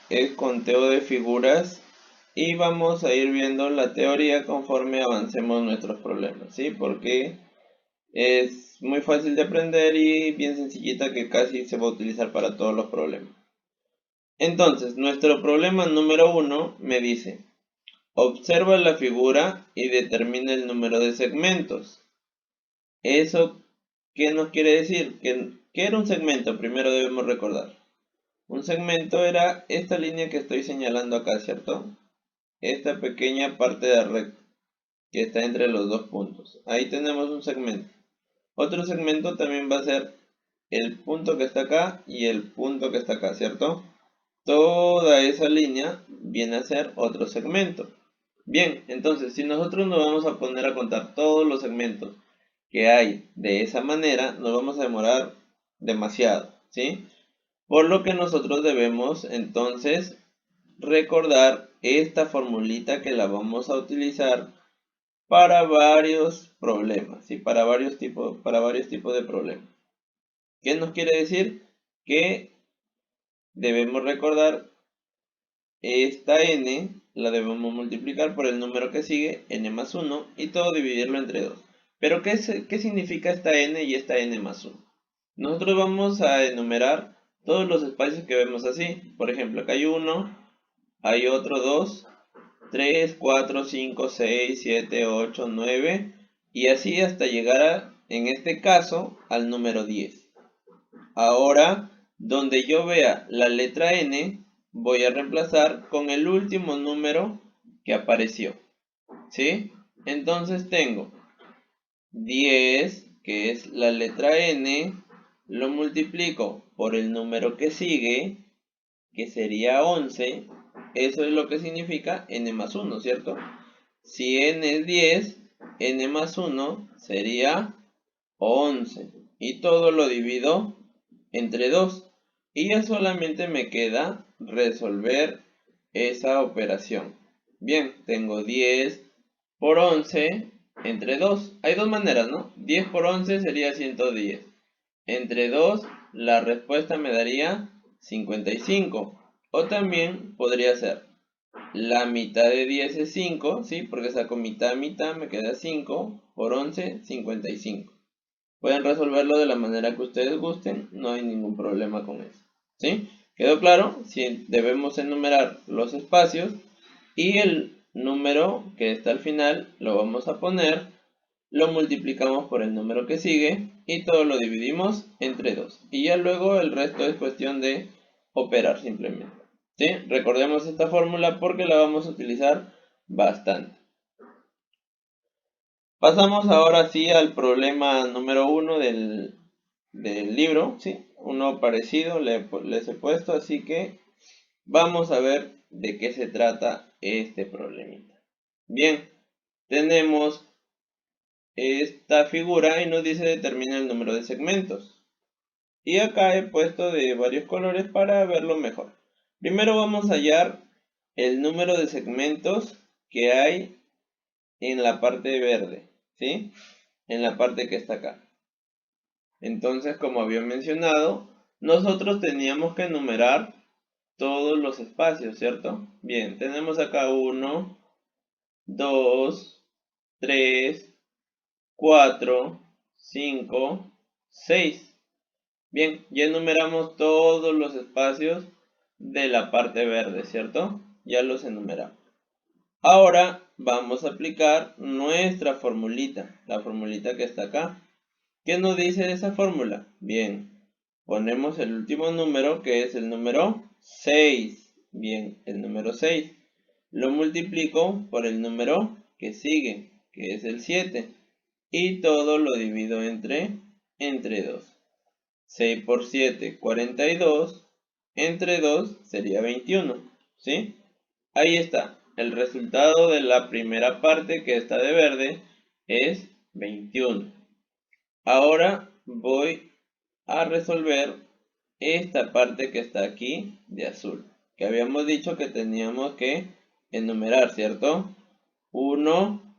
es conteo de figuras y vamos a ir viendo la teoría conforme avancemos nuestros problemas, ¿sí? Porque es muy fácil de aprender y bien sencillita que casi se va a utilizar para todos los problemas. Entonces, nuestro problema número 1 me dice, observa la figura y determina el número de segmentos. ¿Eso qué nos quiere decir? ¿Qué era un segmento? Primero debemos recordar. Un segmento era esta línea que estoy señalando acá, ¿cierto? Esta pequeña parte de recta que está entre los dos puntos. Ahí tenemos un segmento. Otro segmento también va a ser el punto que está acá y el punto que está acá, ¿cierto? Toda esa línea viene a ser otro segmento. Bien, entonces si nosotros nos vamos a poner a contar todos los segmentos que hay de esa manera, nos vamos a demorar demasiado, ¿sí? Por lo que nosotros debemos entonces recordar esta formulita que la vamos a utilizar para varios problemas, ¿sí? Para varios tipos de problemas. ¿Qué nos quiere decir? Que debemos recordar esta n, la debemos multiplicar por el número que sigue, n más 1, y todo dividirlo entre 2. Pero ¿qué significa esta n y esta n más 1? Nosotros vamos a enumerar todos los espacios que vemos así. Por ejemplo, acá hay 1, hay otro 2, 3, 4, 5, 6, 7, 8, 9 y así hasta llegar en este caso al número 10. Ahora, donde yo vea la letra N, voy a reemplazar con el último número que apareció, ¿sí? Entonces tengo 10, que es la letra N, lo multiplico por el número que sigue, que sería 11. Eso es lo que significa n más 1, ¿cierto? Si n es 10, n más 1 sería 11. Y todo lo divido entre 2. Y ya solamente me queda resolver esa operación. Bien, tengo 10 por 11 entre 2. Hay dos maneras, ¿no? 10 por 11 sería 110. Entre 2, la respuesta me daría 55. O también podría ser la mitad de 10 es 5, ¿sí? Porque saco mitad a mitad, me queda 5 por 11, 55. Pueden resolverlo de la manera que ustedes gusten, no hay ningún problema con eso, ¿sí? ¿Quedó claro? Sí, debemos enumerar los espacios y el número que está al final lo vamos a poner, lo multiplicamos por el número que sigue y todo lo dividimos entre 2. Y ya luego el resto es cuestión de operar simplemente, ¿sí? Recordemos esta fórmula porque la vamos a utilizar bastante. Pasamos ahora sí al problema número 1 del libro, ¿sí? Uno parecido les he puesto, así que vamos a ver de qué se trata este problemita. Bien, tenemos esta figura y nos dice determina el número de segmentos. Y acá he puesto de varios colores para verlo mejor. Primero vamos a hallar el número de segmentos que hay en la parte verde, ¿sí? En la parte que está acá. Entonces, como había mencionado, nosotros teníamos que enumerar todos los espacios, ¿cierto? Bien, tenemos acá 1, 2, 3, 4, 5, 6. Bien, ya enumeramos todos los espacios de la parte verde, ¿cierto? Ya los enumeramos. Ahora vamos a aplicar nuestra formulita, la formulita que está acá. ¿Qué nos dice esa fórmula? Bien, ponemos el último número que es el número 6. Bien, el número 6. Lo multiplico por el número que sigue, que es el 7. Y todo lo divido entre 2. 6 por 7, 42. Entre 2 sería 21. ¿Sí? Ahí está. El resultado de la primera parte que está de verde es 21. Ahora voy a resolver esta parte que está aquí de azul, que habíamos dicho que teníamos que enumerar, ¿cierto? 1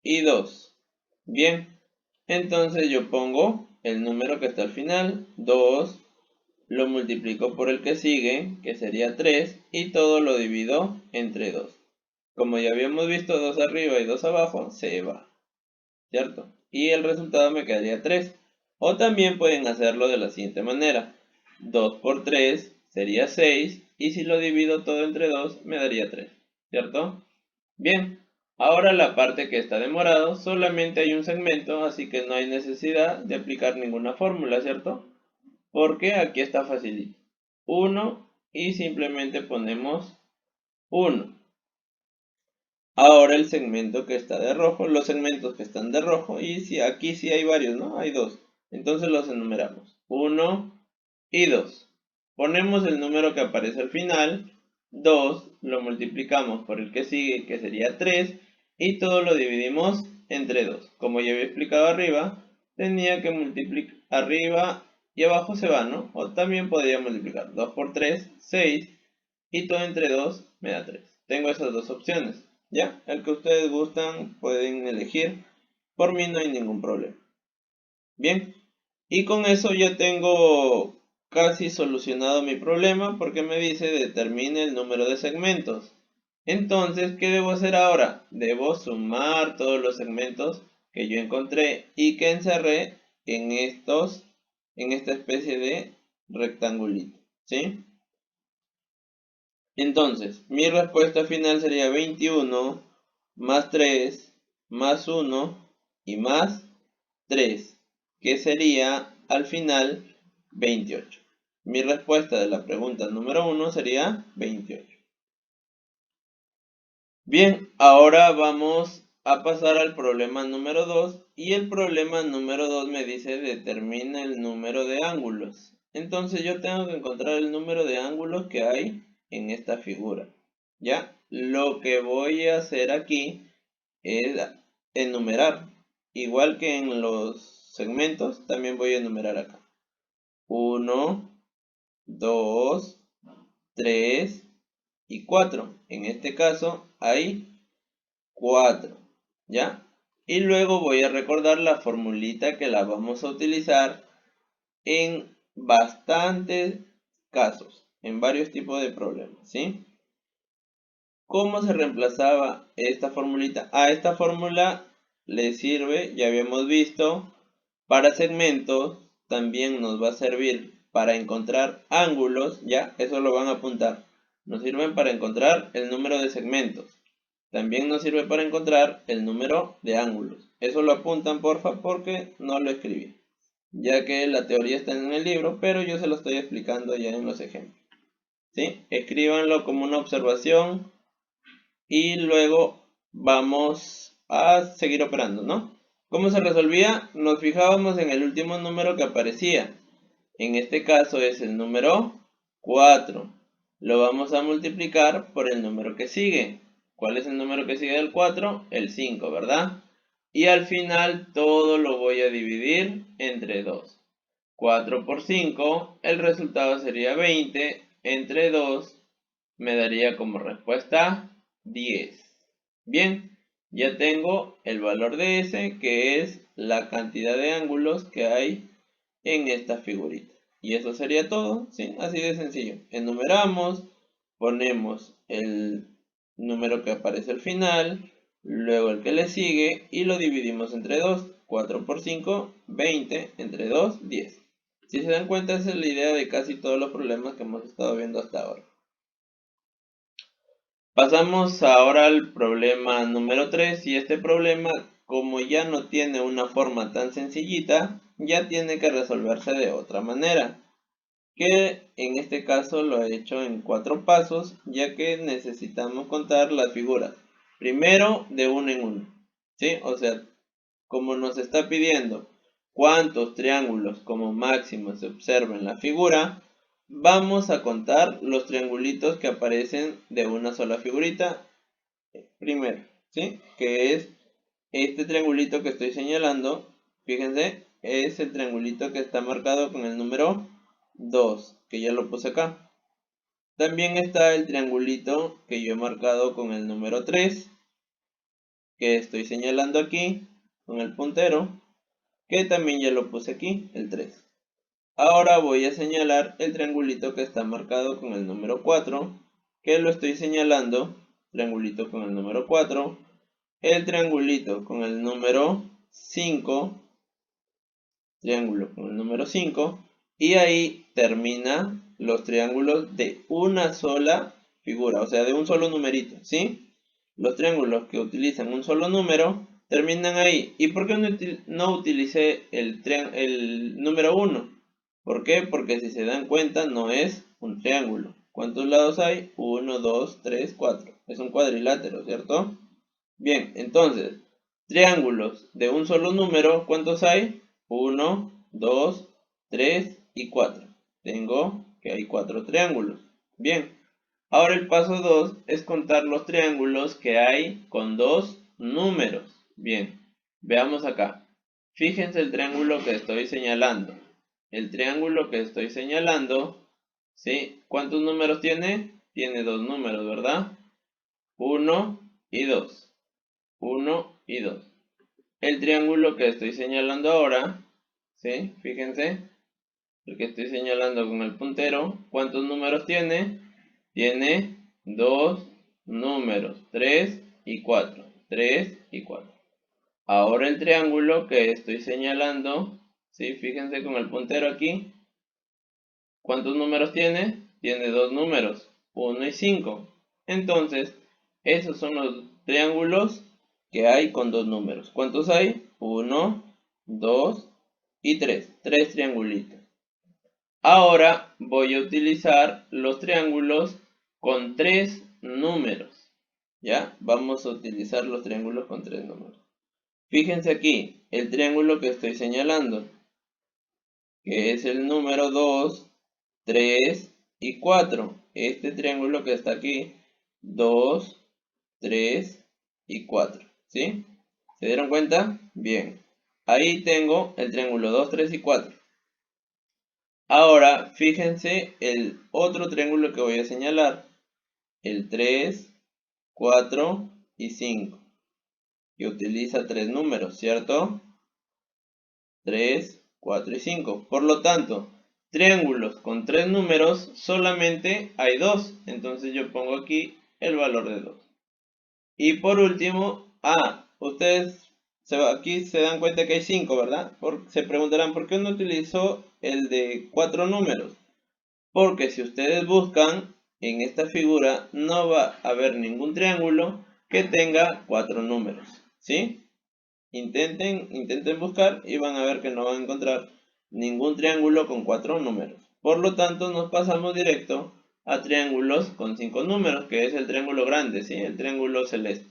y 2. Bien, entonces yo pongo el número que está al final, 2, lo multiplico por el que sigue, que sería 3, y todo lo divido entre 2. Como ya habíamos visto, 2 arriba y 2 abajo, se va, ¿cierto? Y el resultado me quedaría 3. O también pueden hacerlo de la siguiente manera. 2 por 3 sería 6, y si lo divido todo entre 2, me daría 3, ¿cierto? Bien, ahora la parte que está de morado, solamente hay un segmento, así que no hay necesidad de aplicar ninguna fórmula, ¿cierto? Porque aquí está facilito. 1 y simplemente ponemos 1. Ahora el segmento que está de rojo, los segmentos que están de rojo, y si aquí sí hay varios, ¿no? Hay 2. Entonces los enumeramos. 1 y 2. Ponemos el número que aparece al final, 2, lo multiplicamos por el que sigue, que sería 3, y todo lo dividimos entre 2. Como ya había explicado arriba, tenía que multiplicar arriba y abajo se va, ¿no? O también podría multiplicar 2 por 3, 6, y todo entre 2 me da 3. Tengo esas dos opciones, ¿ya? El que ustedes gustan pueden elegir, por mí no hay ningún problema. Bien, y con eso ya tengo casi solucionado mi problema porque me dice determine el número de segmentos. Entonces, ¿qué debo hacer ahora? Debo sumar todos los segmentos que yo encontré y que encerré en esta especie de rectangulito, ¿sí? Entonces, mi respuesta final sería 21 más 3 más 1 y más 3, que sería al final 28. Mi respuesta de la pregunta número 1 sería 28. Bien, ahora vamos a pasar al problema número 2 y el problema número 2 me dice determina el número de ángulos. Entonces yo tengo que encontrar el número de ángulos que hay en esta figura. ¿Ya? Lo que voy a hacer aquí es enumerar. Igual que en los segmentos, también voy a enumerar acá. 1, 2, 3 y 4. En este caso hay 4, ¿ya? Y luego voy a recordar la formulita que la vamos a utilizar en bastantes casos, en varios tipos de problemas, ¿sí? ¿Cómo se reemplazaba esta formulita? A esta fórmula le sirve, ya habíamos visto, para segmentos, también nos va a servir para encontrar ángulos, ¿ya? Eso lo van a apuntar. Nos sirven para encontrar el número de segmentos. También nos sirve para encontrar el número de ángulos. Eso lo apuntan porfa porque no lo escribí, ya que la teoría está en el libro, pero yo se lo estoy explicando ya en los ejemplos, ¿sí? Escríbanlo como una observación y luego vamos a seguir operando, ¿no? ¿Cómo se resolvía? Nos fijábamos en el último número que aparecía. En este caso es el número 4. Lo vamos a multiplicar por el número que sigue. ¿Cuál es el número que sigue del 4? El 5, ¿verdad? Y al final todo lo voy a dividir entre 2. 4 por 5, el resultado sería 20. Entre 2 me daría como respuesta 10. Bien, ya tengo el valor de S, que es la cantidad de ángulos que hay en esta figurita. Y eso sería todo, ¿sí? Así de sencillo. Enumeramos, ponemos el número que aparece al final, luego el que le sigue y lo dividimos entre 2. 4 por 5, 20, entre 2, 10. Si se dan cuenta, esa es la idea de casi todos los problemas que hemos estado viendo hasta ahora. Pasamos ahora al problema número 3 y este problema, como ya no tiene una forma tan sencillita, ya tiene que resolverse de otra manera, que en este caso lo he hecho en 4 pasos, ya que necesitamos contar las figuras, primero de uno en uno, ¿sí? O sea, como nos está pidiendo cuántos triángulos como máximo se observa en la figura, vamos a contar los triangulitos que aparecen de una sola figurita primero, ¿sí? Que es este triangulito que estoy señalando. Fíjense, es el triangulito que está marcado con el número 2, que ya lo puse acá. También está el triangulito que yo he marcado con el número 3, que estoy señalando aquí con el puntero, que también ya lo puse aquí, el 3. Ahora voy a señalar el triangulito que está marcado con el número 4, que lo estoy señalando, triangulito con el número 4, el triangulito con el número 5, triángulo con el número 5, y ahí termina los triángulos de una sola figura, o sea, de un solo numerito, ¿sí? Los triángulos que utilizan un solo número terminan ahí. ¿Y por qué no utilicé el número 1? ¿Por qué? Porque si se dan cuenta no es un triángulo. ¿Cuántos lados hay? 1, 2, 3, 4. Es un cuadrilátero, ¿cierto? Bien, entonces, triángulos de un solo número, ¿cuántos hay? 1, 2, 3 y 4. Tengo que hay 4 triángulos. Bien, ahora el paso 2 es contar los triángulos que hay con 2 números. Bien, veamos acá. Fíjense el triángulo que estoy señalando. El triángulo que estoy señalando, ¿sí? ¿Cuántos números tiene? Tiene 2 números, ¿verdad? 1 y 2. 1 y 2. El triángulo que estoy señalando ahora, ¿sí? Fíjense, el que estoy señalando con el puntero, ¿cuántos números tiene? Tiene 2 números, 3 y 4. 3 y 4. Ahora el triángulo que estoy señalando, ¿sí? Fíjense con el puntero aquí, ¿cuántos números tiene? Tiene 2 números, 1 y 5. Entonces, esos son los triángulos que hay con 2 números. ¿Cuántos hay? 1, 2 y 3. 3 triangulitos. Ahora voy a utilizar los triángulos con 3 números. ¿Ya? Vamos a utilizar los triángulos con 3 números. Fíjense aquí, el triángulo que estoy señalando, que es el número 2, 3 y 4. Este triángulo que está aquí, 2, 3 y 4. ¿Sí? ¿Se dieron cuenta? Bien. Ahí tengo el triángulo 2, 3 y 4. Ahora, fíjense el otro triángulo que voy a señalar. El 3, 4 y 5. Que utiliza 3 números, ¿cierto? 3, 4 y 5. Por lo tanto, triángulos con 3 números solamente hay 2. Entonces yo pongo aquí el valor de 2. Y por último, ustedes aquí se dan cuenta que hay 5, ¿verdad? Se preguntarán, ¿por qué no utilizó el de 4 números? Porque si ustedes buscan en esta figura, no va a haber ningún triángulo que tenga 4 números, ¿sí? Intenten buscar y van a ver que no van a encontrar ningún triángulo con 4 números. Por lo tanto, nos pasamos directo a triángulos con 5 números, que es el triángulo grande, ¿sí? El triángulo celeste.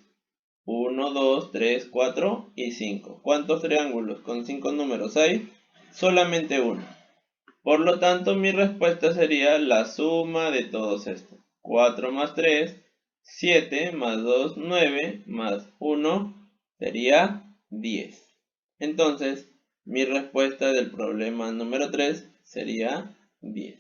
1, 2, 3, 4 y 5. ¿Cuántos triángulos con 5 números hay? Solamente uno. Por lo tanto, mi respuesta sería la suma de todos estos. 4 más 3, 7 más 2, 9 más 1 sería 10. Entonces, mi respuesta del problema número 3 sería 10.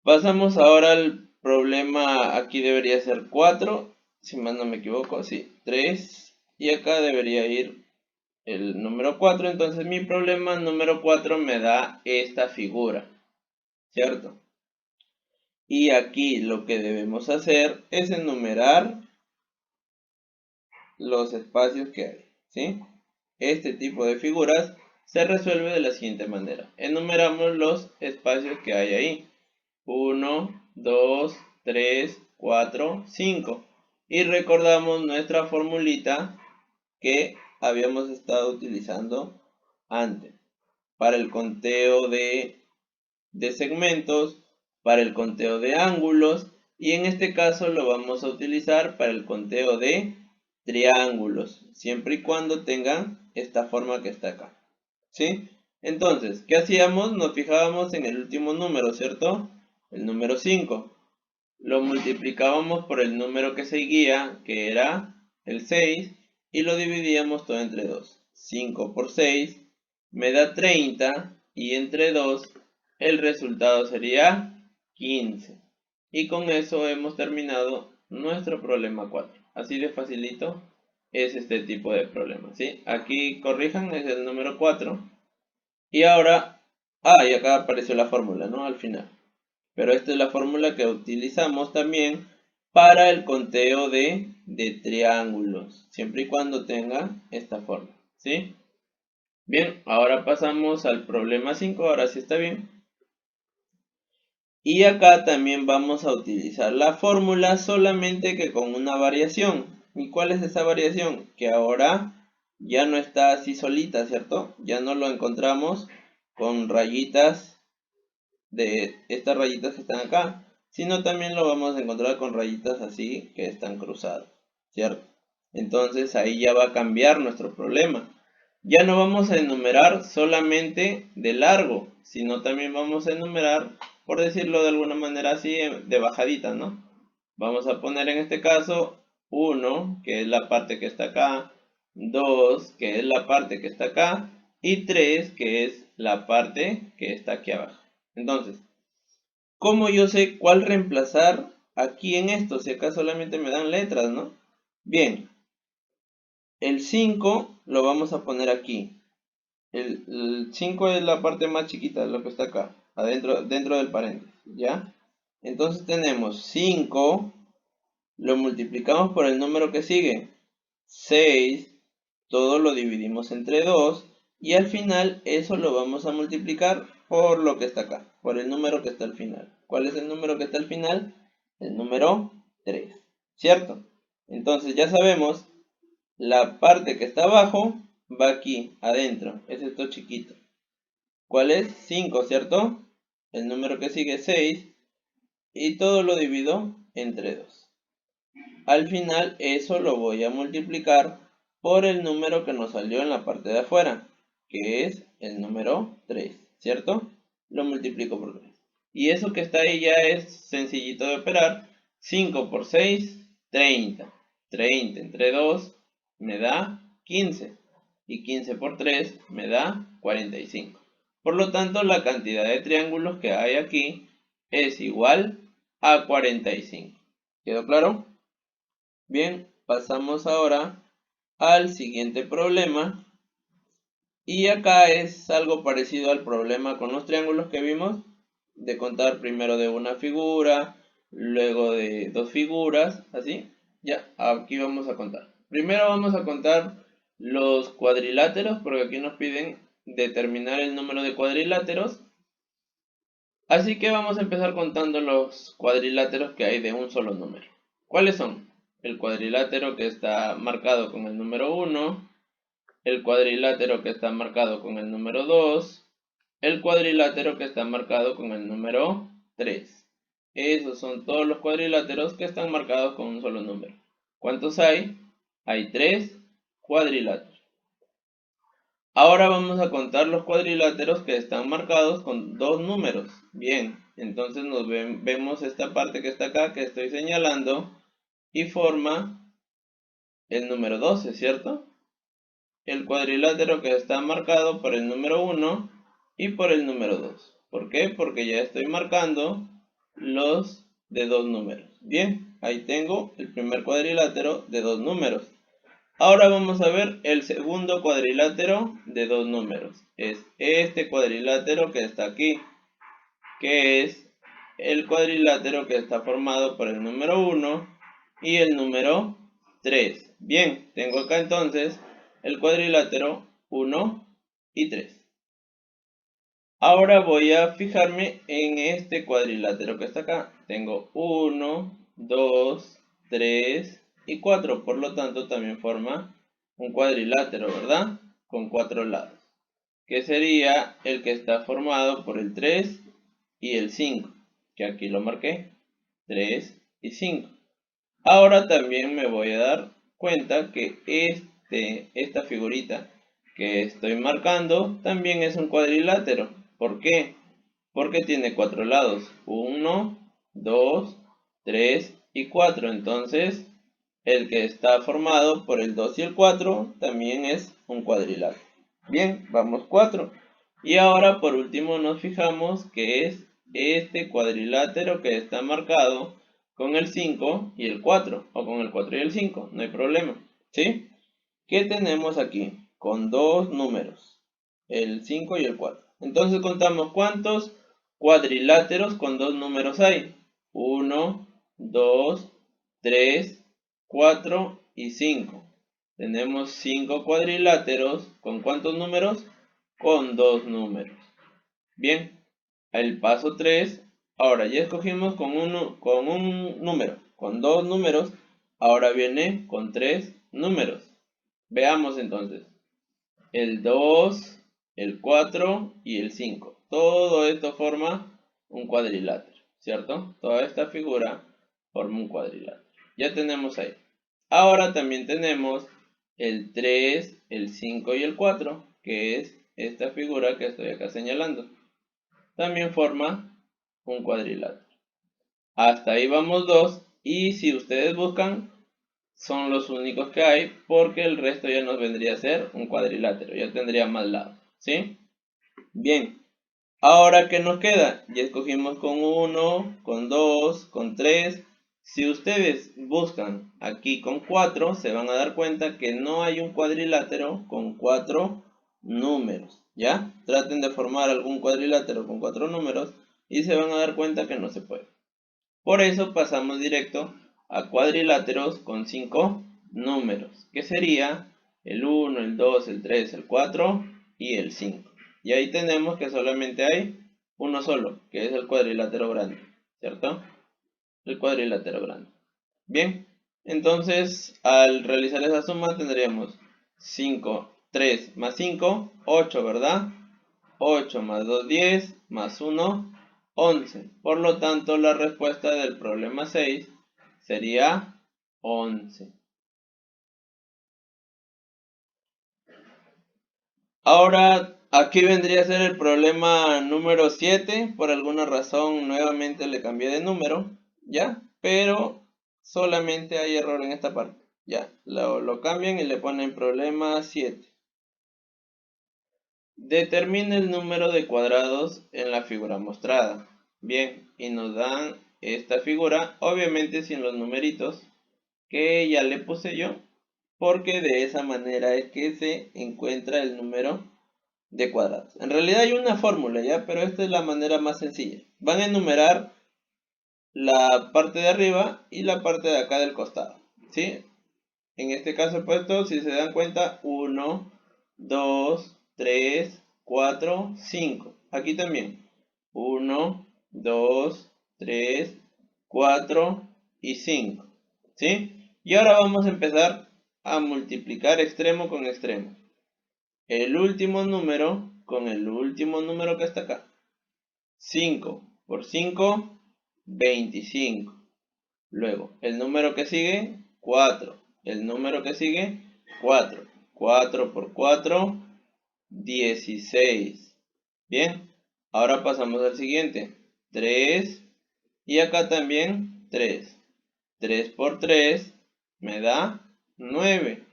Pasamos ahora al problema, aquí debería ser 4, si más no me equivoco, sí, 3, y acá debería ir el número 4, entonces mi problema número 4 me da esta figura, ¿cierto? Y aquí lo que debemos hacer es enumerar los espacios que hay, ¿sí? Este tipo de figuras se resuelve de la siguiente manera. Enumeramos los espacios que hay ahí. 1, 2, 3, 4, 5. Y recordamos nuestra formulita que habíamos estado utilizando antes. Para el conteo de segmentos, para el conteo de ángulos. Y en este caso lo vamos a utilizar para el conteo de triángulos, siempre y cuando tengan esta forma que está acá, ¿sí? Entonces, ¿qué hacíamos? Nos fijábamos en el último número, ¿cierto? El número 5. Lo multiplicábamos por el número que seguía, que era el 6, y lo dividíamos todo entre 2. 5 por 6 me da 30, y entre 2 el resultado sería 15. Y con eso hemos terminado nuestro problema 4. Así de facilito es este tipo de problema, ¿sí? Aquí corrijan, es el número 4. Y ahora, y acá apareció la fórmula, ¿no? Al final. Pero esta es la fórmula que utilizamos también para el conteo de triángulos, siempre y cuando tenga esta forma, ¿sí? Bien, ahora pasamos al problema 5, ahora sí está bien. Y acá también vamos a utilizar la fórmula, solamente que con una variación. ¿Y cuál es esa variación? Que ahora ya no está así solita, ¿cierto? Ya no lo encontramos con rayitas de estas rayitas que están acá, sino también lo vamos a encontrar con rayitas así que están cruzadas, ¿cierto? Entonces ahí ya va a cambiar nuestro problema. Ya no vamos a enumerar solamente de largo, sino también vamos a enumerar, por decirlo de alguna manera así, de bajadita, ¿no? Vamos a poner en este caso 1, que es la parte que está acá, 2, que es la parte que está acá, y 3, que es la parte que está aquí abajo. Entonces, ¿cómo yo sé cuál reemplazar aquí en esto? Si acá solamente me dan letras, ¿no? Bien, el 5 lo vamos a poner aquí. El 5 es la parte más chiquita, lo que está acá, dentro del paréntesis, ¿ya? Entonces tenemos 5, lo multiplicamos por el número que sigue, 6, todo lo dividimos entre 2, y al final eso lo vamos a multiplicar por lo que está acá, por el número que está al final. ¿Cuál es el número que está al final? El número 3, ¿cierto? Entonces ya sabemos, la parte que está abajo va aquí, adentro, es esto chiquito. ¿Cuál es? 5, ¿cierto? El número que sigue es 6, y todo lo divido entre 2. Al final eso lo voy a multiplicar por el número que nos salió en la parte de afuera, que es el número 3, ¿cierto? Lo multiplico por 3. Y eso que está ahí ya es sencillito de operar. 5 por 6, 30. 30 entre 2 me da 15. Y 15 por 3 me da 45. Por lo tanto, la cantidad de triángulos que hay aquí es igual a 45. ¿Quedó claro? Bien, pasamos ahora al siguiente problema. Y acá es algo parecido al problema con los triángulos que vimos, de contar primero de una figura, luego de dos figuras, así. Ya, aquí vamos a contar. Primero vamos a contar los cuadriláteros, porque aquí nos piden determinar el número de cuadriláteros. Así que vamos a empezar contando los cuadriláteros que hay de un solo número. ¿Cuáles son? El cuadrilátero que está marcado con el número 1, el cuadrilátero que está marcado con el número 2, el cuadrilátero que está marcado con el número 3. Esos son todos los cuadriláteros que están marcados con un solo número. ¿Cuántos hay? Hay 3 cuadriláteros. Ahora vamos a contar los cuadriláteros que están marcados con dos números. Bien, entonces vemos esta parte que está acá, que estoy señalando, y forma el número 12, ¿cierto? El cuadrilátero que está marcado por el número 1 y por el número 2. ¿Por qué? Porque ya estoy marcando los de dos números. Bien, ahí tengo el primer cuadrilátero de dos números. Ahora vamos a ver el segundo cuadrilátero de dos números. Es este cuadrilátero que está aquí, que es el cuadrilátero que está formado por el número 1 y el número 3. Bien, tengo acá entonces el cuadrilátero 1 y 3. Ahora voy a fijarme en este cuadrilátero que está acá. Tengo 1, 2, 3 y 4. Por lo tanto, también forma un cuadrilátero, ¿verdad? Con 4 lados. Que sería el que está formado por el 3 y el 5. Que aquí lo marqué. 3 y 5. Ahora también me voy a dar cuenta que esta figurita que estoy marcando también es un cuadrilátero. ¿Por qué? Porque tiene 4 lados. 1, 2, 3 y 4. Entonces, el que está formado por el 2 y el 4 también es un cuadrilátero. Bien, vamos 4. Y ahora por último nos fijamos que es este cuadrilátero que está marcado con el 5 y el 4, o con el 4 y el 5, no hay problema, ¿sí? ¿Qué tenemos aquí? Con dos números, el 5 y el 4. Entonces contamos cuántos cuadriláteros con dos números hay. 1, 2, 3, 4 y 5. Tenemos 5 cuadriláteros con ¿cuántos números? Con dos números. Bien, el paso 3. Ahora ya escogimos con un número, con dos números. Ahora viene con tres números. Veamos entonces. El 2, el 4 y el 5. Todo esto forma un cuadrilátero, ¿cierto? Toda esta figura forma un cuadrilátero. Ya tenemos ahí. Ahora también tenemos el 3, el 5 y el 4, que es esta figura que estoy acá señalando. También forma un cuadrilátero. Hasta ahí vamos dos, y si ustedes buscan, son los únicos que hay, porque el resto ya nos vendría a ser un cuadrilátero, ya tendría más lados, ¿sí? Bien, ahora ¿qué nos queda? Ya escogimos con 1, con 2, con 3. Si ustedes buscan aquí con 4, se van a dar cuenta que no hay un cuadrilátero con 4 números, ¿ya? Traten de formar algún cuadrilátero con 4 números y se van a dar cuenta que no se puede. Por eso pasamos directo a cuadriláteros con 5 números, que sería el 1, el 2, el 3, el 4 y el 5. Y ahí tenemos que solamente hay uno solo, que es el cuadrilátero grande, ¿cierto? El cuadrilátero grande. Bien, entonces al realizar esa suma tendríamos 5, 3 más 5, 8, ¿verdad? 8 más 2, 10, más 1, 11. Por lo tanto, la respuesta del problema 6 sería 11. Ahora, aquí vendría a ser el problema número 7. Por alguna razón, nuevamente le cambié de número, ¿ya? Pero solamente hay error en esta parte, ¿ya? Lo cambian y le ponen problema 7. Determine el número de cuadrados en la figura mostrada. Bien, y nos dan esta figura, obviamente sin los numeritos que ya le puse yo, porque de esa manera es que se encuentra el número de cuadrados. En realidad hay una fórmula ya, pero esta es la manera más sencilla. Van a enumerar la parte de arriba y la parte de acá del costado, ¿sí? En este caso he puesto, si se dan cuenta, 1, 2, 3, 4, 5. Aquí también. 1, 2, 3, 4 y 5. ¿Sí? Y ahora vamos a empezar a multiplicar extremo con extremo. El último número con el último número que está acá. 5 por 5, 25. Luego, el número que sigue, 4. El número que sigue, 4. 4 por 4, 16. Bien, ahora pasamos al siguiente. 3. Y acá también 3. 3 por 3 me da 9.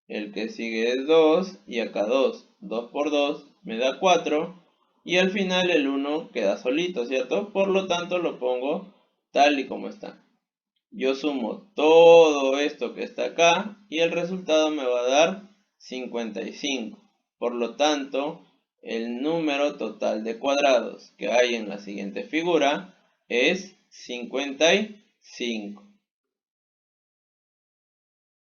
El que sigue es 2 y acá 2. 2 por 2 me da 4. Y al final el 1 queda solito, ¿cierto? Por lo tanto lo pongo tal y como está. Yo sumo todo esto que está acá y el resultado me va a dar 55. Por lo tanto, el número total de cuadrados que hay en la siguiente figura es 55.